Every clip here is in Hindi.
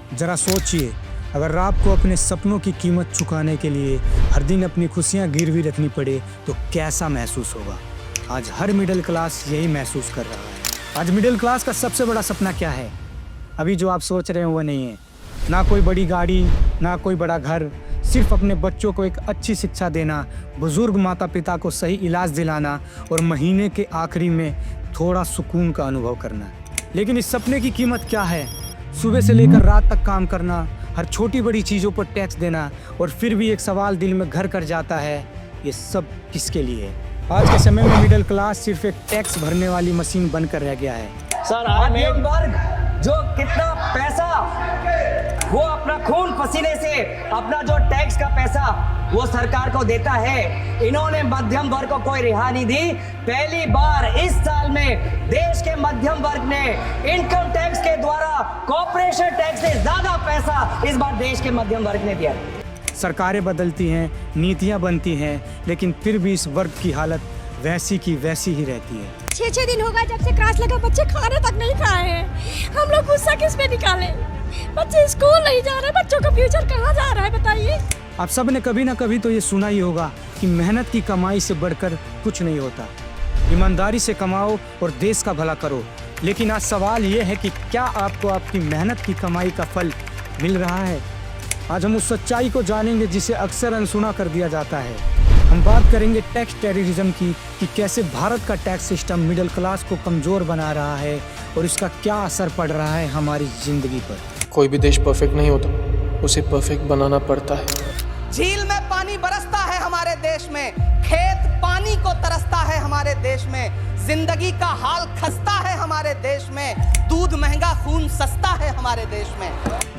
ज़रा सोचिए, अगर आपको अपने सपनों की कीमत चुकाने के लिए हर दिन अपनी खुशियाँ गिरवी रखनी पड़े तो कैसा महसूस होगा। आज हर मिडिल क्लास यही महसूस कर रहा है। आज मिडिल क्लास का सबसे बड़ा सपना क्या है? अभी जो आप सोच रहे हैं वो नहीं है। ना कोई बड़ी गाड़ी, ना कोई बड़ा घर, सिर्फ अपने बच्चों को एक अच्छी शिक्षा देना, बुजुर्ग माता पिता को सही इलाज दिलाना और महीने के आखिरी में थोड़ा सुकून का अनुभव करना। लेकिन इस सपने की कीमत क्या है? सुबह से लेकर रात तक काम करना, हर छोटी बड़ी चीज़ों पर टैक्स देना और फिर भी एक सवाल दिल में घर कर जाता है, ये सब किसके लिए है? आज के समय में मिडिल क्लास सिर्फ एक टैक्स भरने वाली मशीन बनकर रह गया है। सर, मध्यम वर्ग जो कितना पैसा वो अपना खून पसीने से अपना जो टैक्स का पैसा वो सरकार को देता है, इन्होंने मध्यम वर्ग को कोई रिहा नहीं दी। पहली बार इस साल में देश के मध्यम वर्ग ने इनकम टैक्स के द्वारा कॉर्पोरेशन टैक्स से ज्यादा पैसा इस बार देश के मध्यम वर्ग ने दिया। सरकारें बदलती हैं, नीतियां बनती हैं, लेकिन फिर भी इस वर्ग की हालत वैसी की वैसी ही रहती है। 6 दिन हो गए जब से क्राश लगा, बच्चे खाना तक नहीं खाए हैं। हम लोग गुस्सा किस पे निकालें? बच्चे स्कूल नहीं जा रहे, बच्चों का फ्यूचर कहाँ जा रहा है बताइए। आप सब ने कभी ना कभी तो ये सुना ही होगा कि मेहनत की कमाई से बढ़कर कुछ नहीं होता। ईमानदारी से कमाओ और देश का भला करो। लेकिन आज सवाल ये है कि क्या आपको आपकी मेहनत की कमाई का फल मिल रहा है? आज हम उस सच्चाई को जानेंगे जिसे अक्सर अनसुना कर दिया जाता है। हम बात करेंगे टैक्स टेररिज्म की, कि कैसे भारत का टैक्स सिस्टम मिडिल क्लास को कमज़ोर बना रहा है और इसका क्या असर पड़ रहा है हमारी ज़िंदगी पर। कोई भी देश परफेक्ट नहीं होता, उसे परफेक्ट बनाना पड़ता है। झील में पानी बरसता है हमारे देश में, खेत पानी को तरसता है हमारे देश में, जिंदगी का हाल खस्ता है हमारे देश में, दूध महंगा खून सस्ता है हमारे देश में।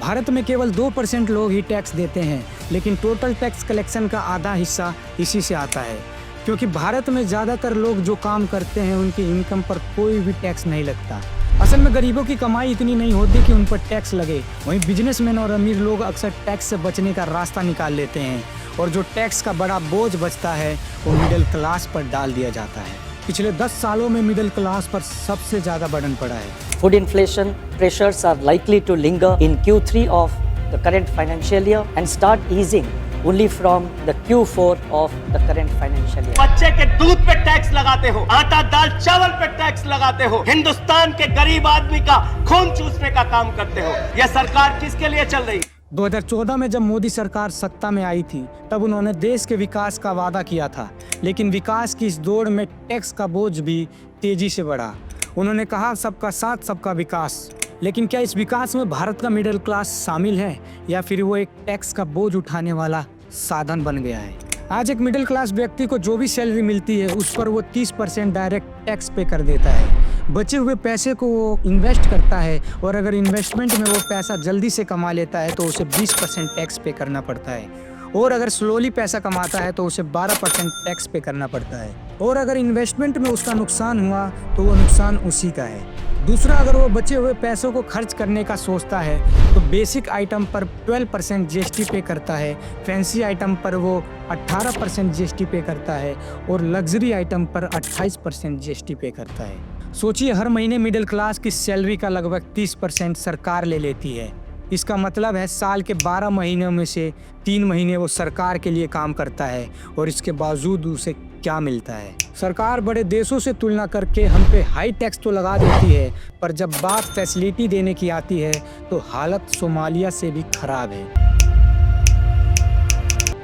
भारत में केवल 2% लोग ही टैक्स देते हैं, लेकिन टोटल टैक्स कलेक्शन का आधा हिस्सा इसी से आता है। क्योंकि भारत में ज़्यादातर लोग जो काम करते हैं उनकी इनकम पर कोई भी टैक्स नहीं लगता। असल में गरीबों की कमाई इतनी नहीं होती कि उन पर टैक्स लगे। वहीं बिजनेसमैन और अमीर लोग अक्सर टैक्स से बचने का रास्ता निकाल लेते हैं और जो टैक्स का बड़ा बोझ बचता है वो मिडिल क्लास पर डाल दिया जाता है। पिछले 10 सालों में मिडिल क्लास पर सबसे ज़्यादा बर्डन पड़ा है। Food inflation pressures are likely to linger in Q3 of the current financial year and start easing only from the Q4 of the current financial year. बच्चे के दूध पे टैक्स लगाते हो, आटा दाल चावल पे टैक्स लगाते हो, हिंदुस्तान के गरीब आदमी का खून चूसने का काम करते हो। यह सरकार किसके लिए चल रही? 2014 में जब मोदी सरकार सत्ता में आई थी तब उन्होंने देश के विकास का वादा किया था, लेकिन विकास की इस दौड़ में टैक्स का बोझ भी तेजी से बढ़ा। उन्होंने कहा सबका साथ सबका विकास, लेकिन क्या इस विकास में भारत का मिडिल क्लास शामिल है या फिर वो एक टैक्स का बोझ उठाने वाला साधन बन गया है? आज एक मिडिल क्लास व्यक्ति को जो भी सैलरी मिलती है उस पर वो 30% डायरेक्ट टैक्स पे कर देता है। बचे हुए पैसे को वो इन्वेस्ट करता है और अगर इन्वेस्टमेंट में वो पैसा जल्दी से कमा लेता है तो उसे 20% टैक्स पे करना पड़ता है, और अगर स्लोली पैसा कमाता है तो उसे 12% टैक्स पे करना पड़ता है, और अगर इन्वेस्टमेंट में उसका नुकसान हुआ तो वो नुकसान उसी का है। दूसरा, अगर वो बचे हुए पैसों को खर्च करने का सोचता है तो बेसिक आइटम पर 12% जीएसटी पे करता है, फैंसी आइटम पर वो 18% जीएसटी पे करता है और लग्जरी आइटम पर 28% जीएसटी पे करता है। सोचिए, हर महीने मिडिल क्लास की सैलरी का लगभग 30% सरकार ले लेती है। इसका मतलब है साल के 12 महीनों में से 3 महीने वो सरकार के लिए काम करता है और इसके बावजूद उसे क्या मिलता है? सरकार बड़े देशों से तुलना करके हम पे हाई टैक्स तो लगा देती है, पर जब बात फैसिलिटी देने की आती है तो हालत सोमालिया से भी खराब है।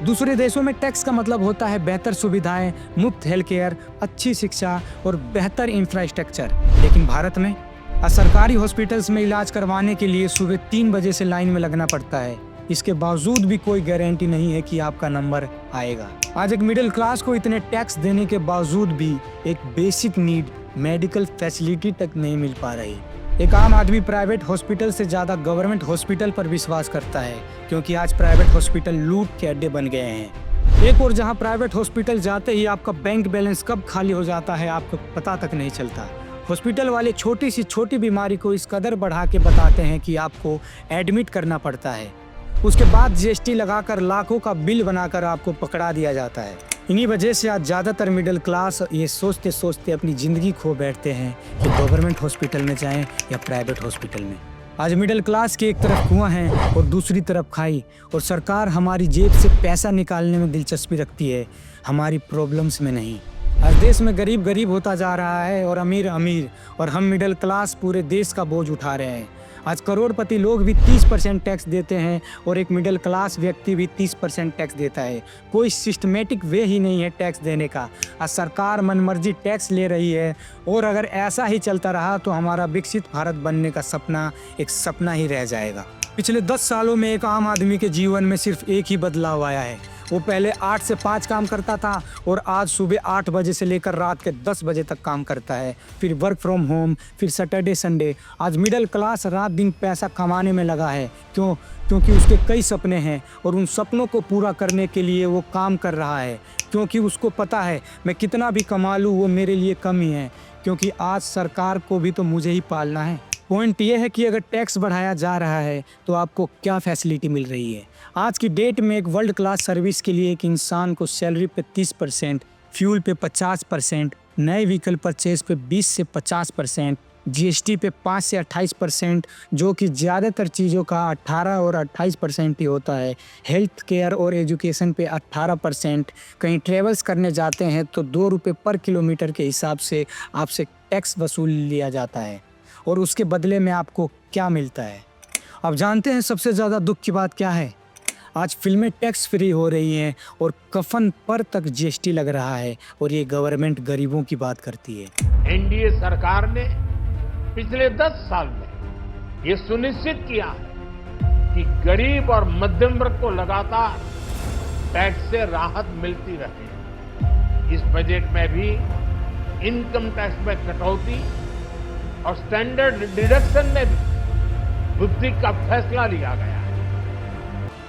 दूसरे देशों में टैक्स का मतलब होता है बेहतर सुविधाएं, मुफ्त हेल्थ केयर, अच्छी शिक्षा और बेहतर इंफ्रास्ट्रक्चर। लेकिन भारत में सरकारी हॉस्पिटल्स में इलाज करवाने के लिए सुबह 3 बजे से लाइन में लगना पड़ता है। इसके बावजूद भी कोई गारंटी नहीं है कि आपका नंबर आएगा। आज एक मिडिल क्लास को इतने टैक्स देने के बावजूद भी एक बेसिक नीड मेडिकल फैसिलिटी तक नहीं मिल पा रही। एक आम आदमी प्राइवेट हॉस्पिटल से ज़्यादा गवर्नमेंट हॉस्पिटल पर विश्वास करता है, क्योंकि आज प्राइवेट हॉस्पिटल लूट के अड्डे बन गए हैं। एक और जहां प्राइवेट हॉस्पिटल जाते ही आपका बैंक बैलेंस कब खाली हो जाता है आपको पता तक नहीं चलता। हॉस्पिटल वाले छोटी सी छोटी बीमारी को इस कदर बढ़ा के बताते हैं कि आपको एडमिट करना पड़ता है। उसके बाद जीएसटी लगाकर लाखों का बिल बनाकर आपको पकड़ा दिया जाता है। इन्हीं वजह से आज ज़्यादातर मिडिल क्लास ये सोचते सोचते अपनी ज़िंदगी खो बैठते हैं कि गवर्नमेंट हॉस्पिटल में जाएं या प्राइवेट हॉस्पिटल में। आज मिडिल क्लास की एक तरफ कुआं है और दूसरी तरफ खाई, और सरकार हमारी जेब से पैसा निकालने में दिलचस्पी रखती है, हमारी प्रॉब्लम्स में नहीं। आज देश में गरीब गरीब होता जा रहा है और अमीर अमीर, और हम मिडिल क्लास पूरे देश का बोझ उठा रहे हैं। आज करोड़पति लोग भी 30% टैक्स देते हैं और एक मिडिल क्लास व्यक्ति भी 30% टैक्स देता है। कोई सिस्टमेटिक वे ही नहीं है टैक्स देने का। आज सरकार मनमर्जी टैक्स ले रही है, और अगर ऐसा ही चलता रहा तो हमारा विकसित भारत बनने का सपना एक सपना ही रह जाएगा। पिछले 10 सालों में एक आम आदमी के जीवन में सिर्फ एक ही बदलाव आया है। वो पहले 8 से 5 काम करता था और आज सुबह 8 बजे से लेकर रात के 10 बजे तक काम करता है। फिर वर्क फ्रॉम होम, फिर सैटरडे संडे। आज मिडिल क्लास रात दिन पैसा कमाने में लगा है। क्योंकि उसके कई सपने हैं और उन सपनों को पूरा करने के लिए वो काम कर रहा है। क्योंकि उसको पता है मैं कितना भी कमा लूँ वो मेरे लिए कम ही है, क्योंकि आज सरकार को भी तो मुझे ही पालना है। पॉइंट ये है कि अगर टैक्स बढ़ाया जा रहा है तो आपको क्या फैसिलिटी मिल रही है। आज की डेट में एक वर्ल्ड क्लास सर्विस के लिए एक इंसान को सैलरी पे 30%, फ्यूल पे 50%, नए व्हीकल परचेज पे 20 से 50%, जीएसटी पे 5 से 28%, जो कि ज़्यादातर चीज़ों का 18 और 28% ही होता है। हेल्थ केयर और एजुकेशन पे 18%। कहीं ट्रेवल्स करने जाते हैं तो 2 रुपये पर किलोमीटर के हिसाब से आपसे टैक्स वसूल लिया जाता है, और उसके बदले में आपको क्या मिलता है। अब जानते हैं सबसे ज़्यादा दुख की बात क्या है? आज फिल्में टैक्स फ्री हो रही हैं और कफन पर तक जीएसटी लग रहा है, और ये गवर्नमेंट गरीबों की बात करती है। एनडीए सरकार ने पिछले 10 साल में ये सुनिश्चित किया है कि गरीब और मध्यम वर्ग को लगातार टैक्स से राहत मिलती रहे। इस बजट में भी इनकम टैक्स में कटौती और स्टैंडर्ड डिडक्शन में भी वृद्धि का फैसला लिया गया है।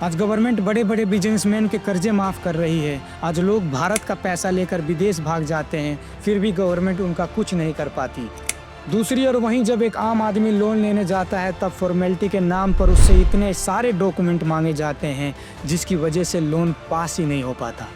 आज गवर्नमेंट बड़े बड़े बिजनेसमैन के कर्जे माफ़ कर रही है। आज लोग भारत का पैसा लेकर विदेश भाग जाते हैं, फिर भी गवर्नमेंट उनका कुछ नहीं कर पाती। दूसरी ओर वहीं जब एक आम आदमी लोन लेने जाता है तब फॉर्मेलिटी के नाम पर उससे इतने सारे डॉक्यूमेंट मांगे जाते हैं जिसकी वजह से लोन पास ही नहीं हो पाता।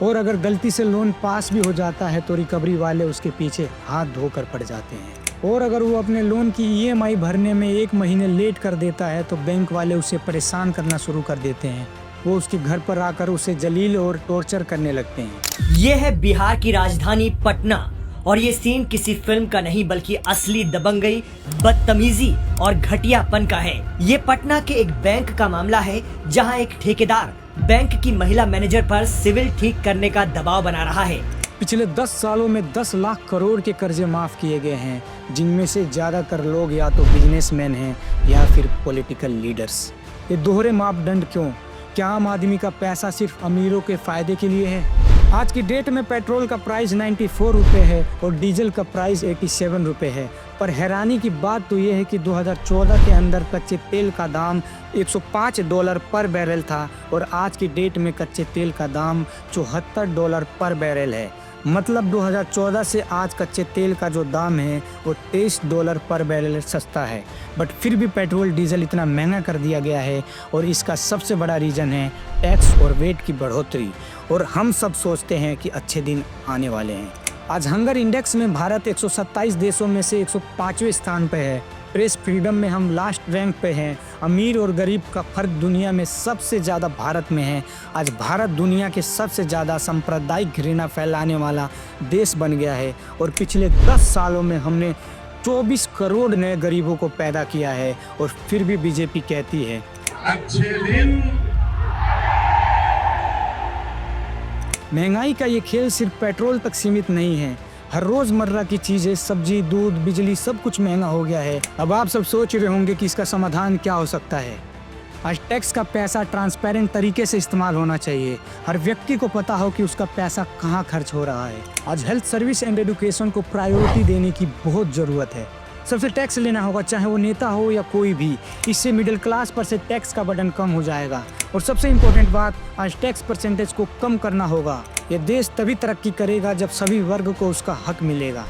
और अगर गलती से लोन पास भी हो जाता है तो रिकवरी वाले उसके पीछे हाथ धोकर पड़ जाते हैं। और अगर वो अपने लोन की ईएमआई भरने में 1 महीने लेट कर देता है तो बैंक वाले उसे परेशान करना शुरू कर देते हैं। वो उसके घर पर आकर उसे जलील और टॉर्चर करने लगते हैं। ये है बिहार की राजधानी पटना, और ये सीन किसी फिल्म का नहीं बल्कि असली दबंगई, बदतमीजी और घटियापन का है। ये पटना के एक बैंक का मामला है जहां एक ठेकेदार बैंक की महिला मैनेजर पर सिविल ठीक करने का दबाव बना रहा है। पिछले 10 सालों में 10 लाख करोड़ के कर्जे माफ़ किए गए हैं, जिनमें से ज़्यादातर लोग या तो बिजनेसमैन हैं या फिर पॉलिटिकल लीडर्स। ये दोहरे मापदंड क्यों? क्या आम आदमी का पैसा सिर्फ अमीरों के फ़ायदे के लिए है? आज की डेट में पेट्रोल का प्राइस 94 रुपये है और डीजल का प्राइस 87 रुपये है। पर हैरानी की बात तो ये है कि 2014 के अंदर कच्चे तेल का दाम $105 पर बैरल था, और आज की डेट में कच्चे तेल का दाम $74 पर बैरल है। मतलब 2014 से आज कच्चे तेल का जो दाम है वो $23 पर बैरल सस्ता है। बट फिर भी पेट्रोल डीजल इतना महंगा कर दिया गया है, और इसका सबसे बड़ा रीज़न है टैक्स और वेट की बढ़ोतरी। और हम सब सोचते हैं कि अच्छे दिन आने वाले हैं। आज हंगर इंडेक्स में भारत 127 देशों में से 105वें स्थान पर है। प्रेस फ्रीडम में हम लास्ट रैंक पे हैं। अमीर और गरीब का फर्क दुनिया में सबसे ज़्यादा भारत में है। आज भारत दुनिया के सबसे ज़्यादा सांप्रदायिक घृणा फैलाने वाला देश बन गया है, और पिछले 10 सालों में हमने 24 करोड़ नए गरीबों को पैदा किया है, और फिर भी बीजेपी कहती है अच्छे दिन। महंगाई का ये खेल सिर्फ पेट्रोल तक सीमित नहीं है। हर रोज़मर्रा की चीज़ें, सब्जी, दूध, बिजली, सब कुछ महंगा हो गया है। अब आप सब सोच रहे होंगे कि इसका समाधान क्या हो सकता है। आज टैक्स का पैसा ट्रांसपेरेंट तरीके से इस्तेमाल होना चाहिए। हर व्यक्ति को पता हो कि उसका पैसा कहाँ खर्च हो रहा है। आज हेल्थ सर्विस एंड एजुकेशन को प्रायोरिटी देने की बहुत ज़रूरत है। सबसे टैक्स लेना होगा, चाहे वो नेता हो या कोई भी। इससे मिडिल क्लास पर से टैक्स का बर्डन कम हो जाएगा। और सबसे इम्पोर्टेंट बात, आज टैक्स परसेंटेज को कम करना होगा। ये देश तभी तरक्की करेगा जब सभी वर्ग को उसका हक मिलेगा।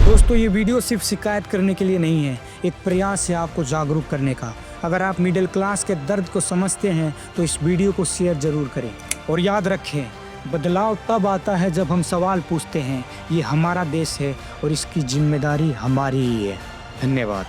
दोस्तों, ये वीडियो सिर्फ शिकायत करने के लिए नहीं है, एक प्रयास है आपको जागरूक करने का। अगर आप मिडिल क्लास के दर्द को समझते हैं तो इस वीडियो को शेयर जरूर करें। और याद रखें, बदलाव तब आता है जब हम सवाल पूछते हैं। ये हमारा देश है और इसकी जिम्मेदारी हमारी ही है। धन्यवाद।